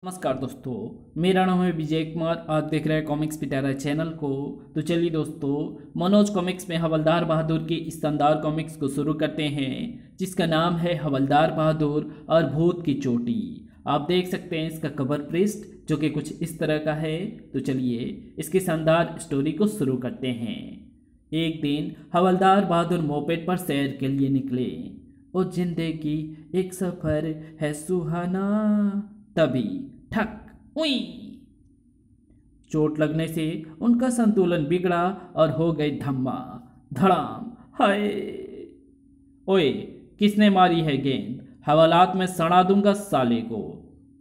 नमस्कार दोस्तों, मेरा नाम है विजय कुमार। आप देख रहे हैं कॉमिक्स पिटारा चैनल को। तो चलिए दोस्तों, मनोज कॉमिक्स में हवलदार बहादुर की इस शानदार कॉमिक्स को शुरू करते हैं, जिसका नाम है हवलदार बहादुर और भूत की चोटी। आप देख सकते हैं इसका कवर पृष्ठ, जो कि कुछ इस तरह का है। तो चलिए इसकी शानदार स्टोरी को शुरू करते हैं। एक दिन हवलदार बहादुर मोपेड पर सैर के लिए निकले। ओ जिंदगी एक सफर है सुहाना, तभी ठक उई, चोट लगने से उनका संतुलन बिगड़ा और हो गई धम्मा धड़ाम। हाय ओए, किसने मारी है गेंद? हवालात में सड़ा दूंगा साले को।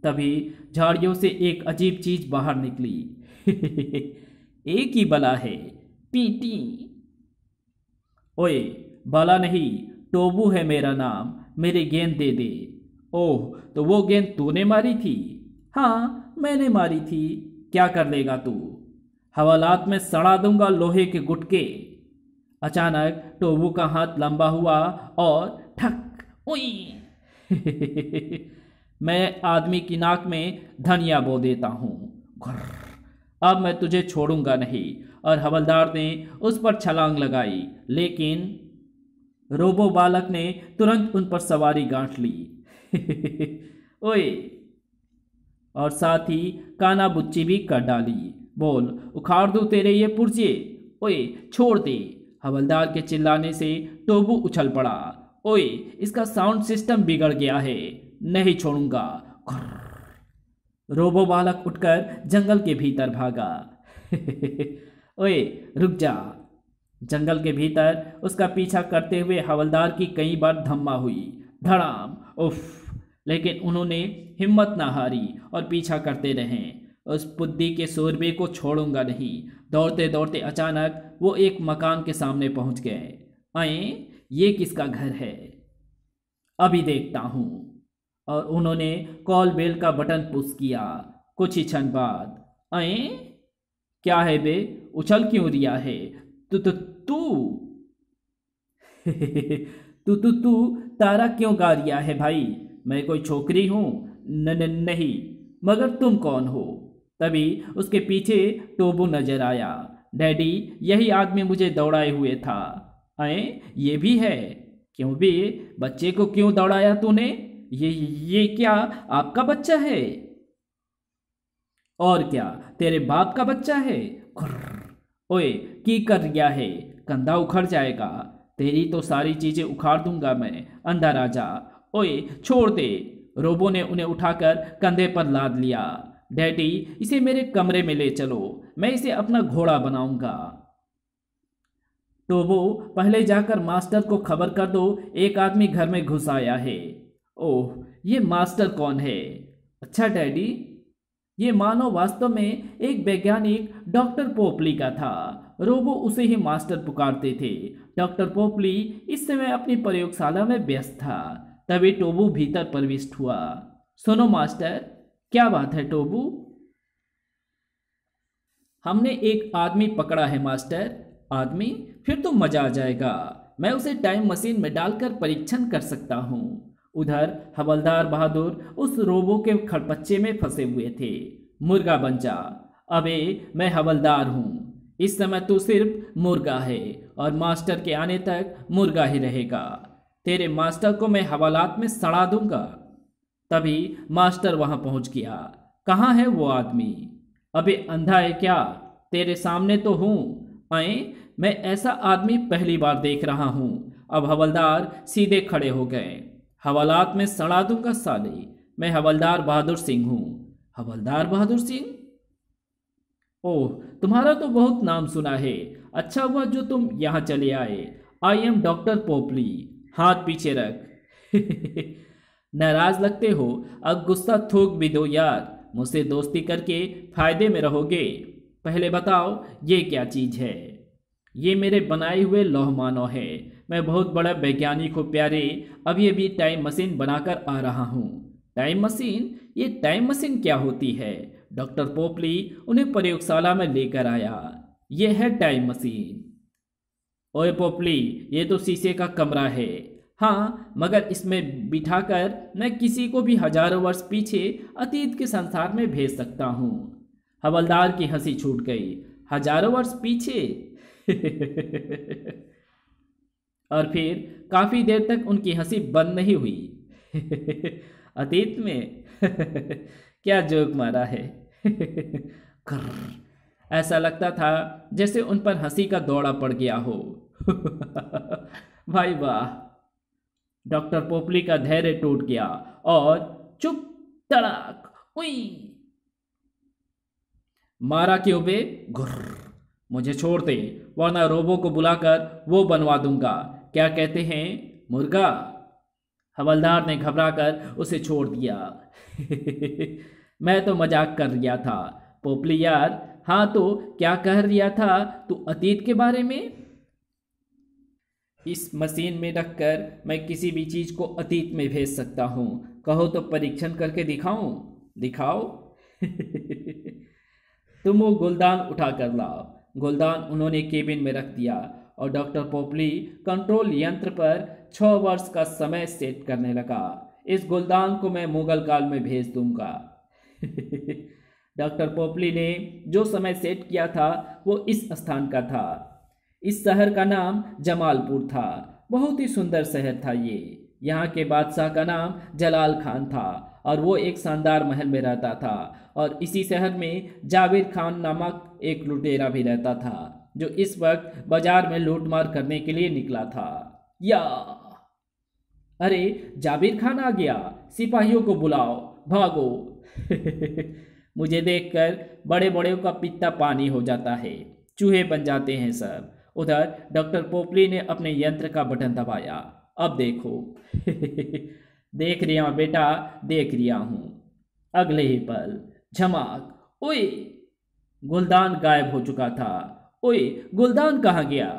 तभी झाड़ियों से एक अजीब चीज बाहर निकली। एक ही बला है, पीटी। ओए, बाला नहीं, टोबू है मेरा नाम, मेरी गेंद दे दे। ओह, तो वो गेंद तूने मारी थी? हाँ, मैंने मारी थी। क्या कर लेगा तू? हवालात में सड़ा दूंगा लोहे के गुटके। अचानक टोबू का हाथ लंबा हुआ और ठक उई। मैं आदमी की नाक में धनिया बो देता हूँ। अब मैं तुझे छोड़ूंगा नहीं। और हवलदार ने उस पर छलांग लगाई, लेकिन रोबो बालक ने तुरंत उन पर सवारी गांठ ली। ओए, और साथ ही काना बुच्ची भी कर डाली। बोल, उखाड़ दूं तेरे ये पुर्जे? ओए, छोड़ दे। हवलदार के चिल्लाने से टोबू उछल पड़ा। ओए, इसका साउंड सिस्टम बिगड़ गया है, नहीं छोड़ूंगा। रोबो बालक उठकर जंगल के भीतर भागा। ओए, रुक जा। जंगल के भीतर उसका पीछा करते हुए हवलदार की कई बार धम्मा हुई, धड़ाम। उफ, लेकिन उन्होंने हिम्मत ना हारी और पीछा करते रहे। उस बुद्धि के शोरबे को छोड़ूंगा नहीं। दौड़ते दौड़ते अचानक वो एक मकान के सामने पहुंच गए। आए, ये किसका घर है? अभी देखता हूं। और उन्होंने कॉल बेल का बटन पुश किया। कुछ ही क्षण बाद, आए, क्या है बे, उछल क्यों रिया है? तू तू तू तू तू तू तारा क्यों गा रिया है भाई? मैं कोई छोकरी हूं? नहीं, मगर तुम कौन हो? तभी उसके पीछे टोबू नजर आया। डैडी, यही आदमी मुझे दौड़ाए हुए था। अरे, ये भी है? क्यों बे, बच्चे को क्यों दौड़ाया तूने? ये क्या आपका बच्चा है? और क्या, तेरे बाप का बच्चा है? ओए, की कर गया है? कंधा उखड़ जाएगा। तेरी तो सारी चीजें उखाड़ दूंगा मैं, अंदर आ जा। ओए, छोड़ दे। रोबो ने उन्हें उठाकर कंधे पर लाद लिया। डैडी, इसे मेरे कमरे में ले चलो, मैं इसे अपना घोड़ा बनाऊंगा। टोबो, पहले जाकर मास्टर को खबर कर दो, एक आदमी घर में घुस आया है। ओह, ये मास्टर कौन है? अच्छा डैडी, ये मानव वास्तव में एक वैज्ञानिक डॉक्टर पोपली का था। रोबो उसे ही मास्टर पुकारते थे। डॉक्टर पोपली इस समय अपनी प्रयोगशाला में व्यस्त था। तभी टोबू भीतर प्रविष्ट हुआ। सुनो मास्टर, क्या बात है टोबू? हमने एक आदमी पकड़ा है मास्टर। आदमी? फिर तो मजा आ जाएगा। मैं उसे टाइम मशीन में डालकर परीक्षण कर सकता हूँ। उधर हवलदार बहादुर उस रोबो के खरपच्चे में फंसे हुए थे। मुर्गा बन जा। अबे, मैं हवलदार हूँ, इस समय तू सिर्फ मुर्गा है और मास्टर के आने तक मुर्गा ही रहेगा। तेरे मास्टर को मैं हवालात में सड़ा दूंगा। तभी मास्टर वहां पहुंच गया। कहाँ है वो आदमी? अबे, अंधा है क्या? तेरे सामने तो हूं। आए, मैं ऐसा आदमी पहली बार देख रहा हूं। अब हवलदार सीधे खड़े हो गए। हवालात में सड़ा दूंगा साले, मैं हवलदार बहादुर सिंह हूं। हवलदार बहादुर सिंह? ओह, तुम्हारा तो बहुत नाम सुना है। अच्छा हुआ जो तुम यहाँ चले आए। I am doctor Popli. हाथ पीछे रख। नाराज लगते हो? अब गुस्सा थूक भी दो यार, मुझसे दोस्ती करके फायदे में रहोगे। पहले बताओ, ये क्या चीज है? ये मेरे बनाए हुए लौह मानव है। मैं बहुत बड़ा वैज्ञानिक हूँ प्यारे, अभी अभी टाइम मशीन बनाकर आ रहा हूँ। Time machine? ये टाइम मशीन क्या होती है? डॉक्टर पोपली उन्हें प्रयोगशाला में लेकर आया। ये है टाइम मशीन। ओए पोपली, ये तो शीशे का कमरा है। हाँ, मगर इसमें बिठाकर मैं किसी को भी हजारों वर्ष पीछे अतीत के संसार में भेज सकता हूँ। हवलदार की हंसी छूट गई। हजारों वर्ष पीछे? और फिर काफी देर तक उनकी हंसी बंद नहीं हुई। अतीत में? क्या जोक मारा है। कर्र। ऐसा लगता था जैसे उन पर हंसी का दौड़ा पड़ गया हो। भाई वाह। डॉक्टर पोपली का धैर्य टूट गया और चुप। तड़ाक। उई। मारा क्यों बे? घुर्र। मुझे छोड़ दे, वरना रोबो को बुलाकर वो बनवा दूंगा। क्या कहते हैं, मुर्गा? हवलदार ने घबराकर उसे छोड़ दिया। मैं तो मजाक कर रिया था पोपली यार। हाँ तो क्या कह रिया था तू अतीत के बारे में? इस मशीन में रखकर मैं किसी भी चीज को अतीत में भेज सकता हूँ। कहो तो परीक्षण करके दिखाऊं? दिखाओ। तुम वो गुलदान उठा कर लाओ। गुलदान उन्होंने केबिन में रख दिया और डॉक्टर पोपली कंट्रोल यंत्र पर 6 वर्ष का समय सेट करने लगा। इस गुलदान को मैं मुगल काल में भेज दूंगा। डॉक्टर पोपली ने जो समय सेट किया था वो इस स्थान का था। इस शहर का नाम जमालपुर था। बहुत ही सुंदर शहर था ये। यहाँ के बादशाह का नाम जलाल खान था और वो एक शानदार महल में रहता था। और इसी शहर में जाबिर खान नामक एक लुटेरा भी रहता था जो इस वक्त बाजार में लूटमार करने के लिए निकला था। या अरे, जाबिर खान आ गया। सिपाहियों को बुलाओ, भागो। मुझे देखकर बड़े बड़े का पित्ता पानी हो जाता है। चूहे बन जाते हैं सब। उधर डॉक्टर पोपली ने अपने यंत्र का बटन दबाया। अब देखो। देख रिया हूं बेटा, देख रिया हूं। अगले ही पल झमाक। ओए, गुलदान गायब हो चुका था। ओए, गुलदान कहाँ गया?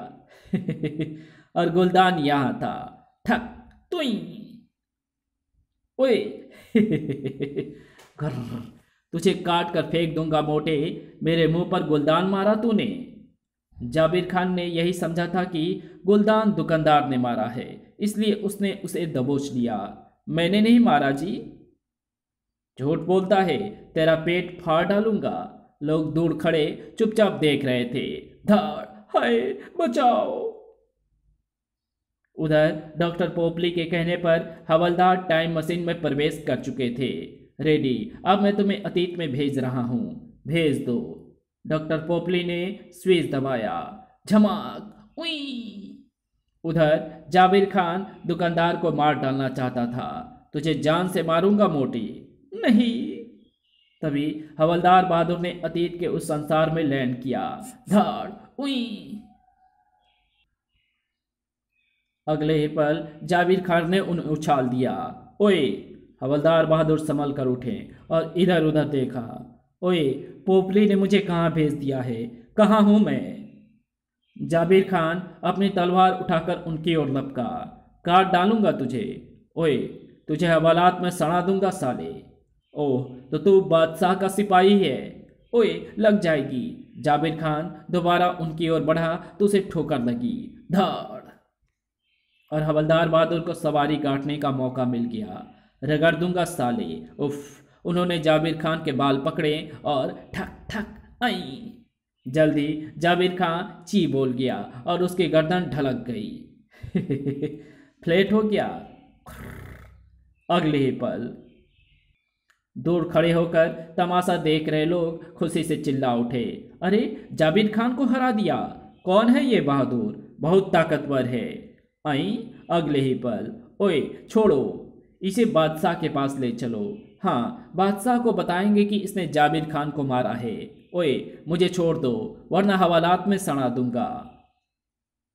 और गुलदान यहाँ था। ठक तुई। ओए। घर्र। तुझे काट कर फेंक दूंगा मोटे। मेरे मुंह पर गुलदान मारा तूने। जाबिर खान ने यही समझा था कि गुलदान दुकानदार ने मारा है, इसलिए उसने उसे दबोच लिया। मैंने नहीं मारा जी। झूठ बोलता है, तेरा पेट फाड़ डालूंगा। लोग दूर खड़े चुपचाप देख रहे थे। धाड़, हाय, बचाओ। उधर डॉक्टर पोपली के कहने पर हवलदार टाइम मशीन में प्रवेश कर चुके थे। रेडी, अब मैं तुम्हें अतीत में भेज रहा हूं। भेज दो। डॉक्टर पोपली ने स्विच दबाया। झमाक। उई। उधर जाबिर खान दुकानदार को मार डालना चाहता था। तुझे जान से मारूंगा मोटी। नहीं। तभी हवलदार बहादुर ने अतीत के उस संसार में लैंड किया। धाड़। उई। अगले ही पल जाबिर खान ने उन्हें उछाल दिया। ओए। हवलदार बहादुर संभल कर उठे और इधर उधर देखा। ओए, पोपली ने मुझे कहाँ भेज दिया है? कहाँ हूं मैं? जाबिर खान अपनी तलवार उठाकर उनकी ओर लपका। काट डालूंगा तुझे। ओए, तुझे हवालात में सड़ा दूंगा साले। ओह, तो तू बादशाह का सिपाही है। ओए, लग जाएगी। जाबिर खान दोबारा उनकी ओर बढ़ा तो उसे ठोकर लगी। धाड़। और हवलदार बहादुर को सवारी काटने का मौका मिल गया। रगड़ दूंगा साले। उफ। उन्होंने जाबिर खान के बाल पकड़े और ठक ठक आई। जल्दी जाबिर खान ची बोल गया और उसकी गर्दन ढलक गई। फ्लैट हो गया। अगले ही पल दूर खड़े होकर तमाशा देख रहे लोग खुशी से चिल्ला उठे। अरे, जाबिर खान को हरा दिया। कौन है ये बहादुर? बहुत ताकतवर है। आई। अगले ही पल। ओए, छोड़ो, इसे बादशाह के पास ले चलो। हाँ, बादशाह को बताएंगे कि इसने जाबिर खान को मारा है। ओए, मुझे छोड़ दो, वरना हवालात में सड़ा दूंगा।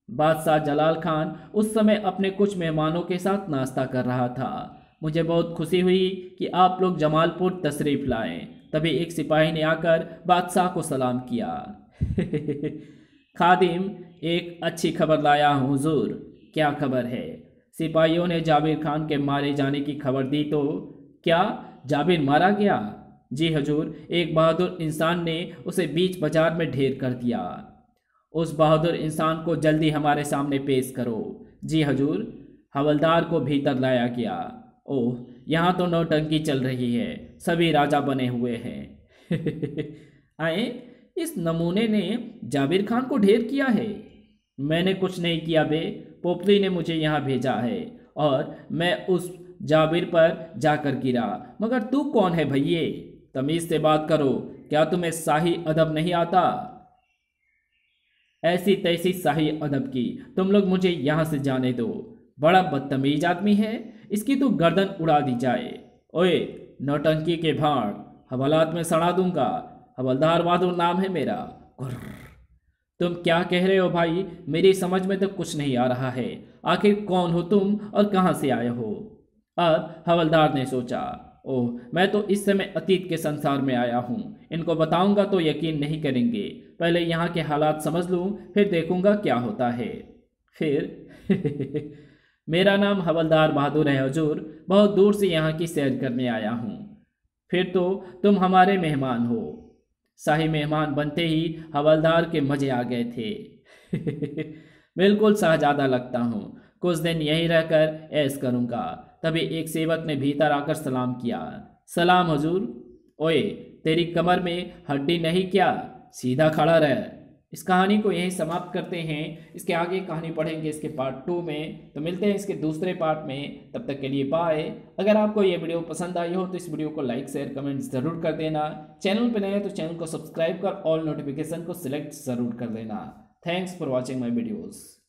बादशाह जलाल खान उस समय अपने कुछ मेहमानों के साथ नाश्ता कर रहा था। मुझे बहुत खुशी हुई कि आप लोग जमालपुर तशरीफ लाएं। तभी एक सिपाही ने आकर बादशाह को सलाम किया। खादिम, एक अच्छी खबर लाया हूँ हुजूर। क्या खबर है? सिपाहियों ने जाबिर खान के मारे जाने की खबर दी तो। क्या जाबिर मारा गया? जी हजूर, एक बहादुर इंसान ने उसे बीच बाजार में ढेर कर दिया। उस बहादुर इंसान को जल्दी हमारे सामने पेश करो। जी हजूर। हवलदार को भीतर लाया गया। ओह, यहाँ तो नौटंकी चल रही है, सभी राजा बने हुए हैं। आए, इस नमूने ने जाबिर खान को ढेर किया है। मैंने कुछ नहीं किया बे, पोपली ने मुझे यहाँ भेजा है और मैं उस जाबिर पर जाकर गिरा। मगर तू कौन है भैये? तमीज से बात करो, क्या तुम्हें शाही अदब नहीं आता? ऐसी तैसी शाही अदब की, तुम लोग मुझे यहाँ से जाने दो। बड़ा बदतमीज आदमी है, इसकी तो गर्दन उड़ा दी जाए। ओए नौटंकी के भाड़, हवालात में सड़ा दूंगा। हवलदार बहादुर नाम है मेरा। गुर्र। तुम क्या कह रहे हो भाई? मेरी समझ में तो कुछ नहीं आ रहा है। आखिर कौन हो तुम और कहाँ से आए हो? अब हवलदार ने सोचा, ओह, मैं तो इस समय अतीत के संसार में आया हूँ। इनको बताऊंगा तो यकीन नहीं करेंगे। पहले यहाँ के हालात समझ लूँ, फिर देखूंगा क्या होता है। फिर मेरा नाम हवलदार बहादुर है हुजूर, बहुत दूर से यहाँ की सैर करने आया हूँ। फिर तो तुम हमारे मेहमान हो। शाही मेहमान बनते ही हवलदार के मजे आ गए थे। बिल्कुल शहजादा लगता हूँ, कुछ दिन यहीं रहकर ऐश करूँगा। तभी एक सेवक ने भीतर आकर सलाम किया। सलाम हुजूर। ओए, तेरी कमर में हड्डी नहीं क्या? सीधा खड़ा रह। इस कहानी को यहीं समाप्त करते हैं। इसके आगे कहानी पढ़ेंगे इसके पार्ट 2 में। तो मिलते हैं इसके दूसरे पार्ट में, तब तक के लिए बाय। अगर आपको ये वीडियो पसंद आई हो तो इस वीडियो को लाइक शेयर कमेंट ज़रूर कर देना। चैनल पर नए हैं तो चैनल को सब्सक्राइब कर ऑल नोटिफिकेशन को सिलेक्ट ज़रूर कर देना। Thanks for watching my videos.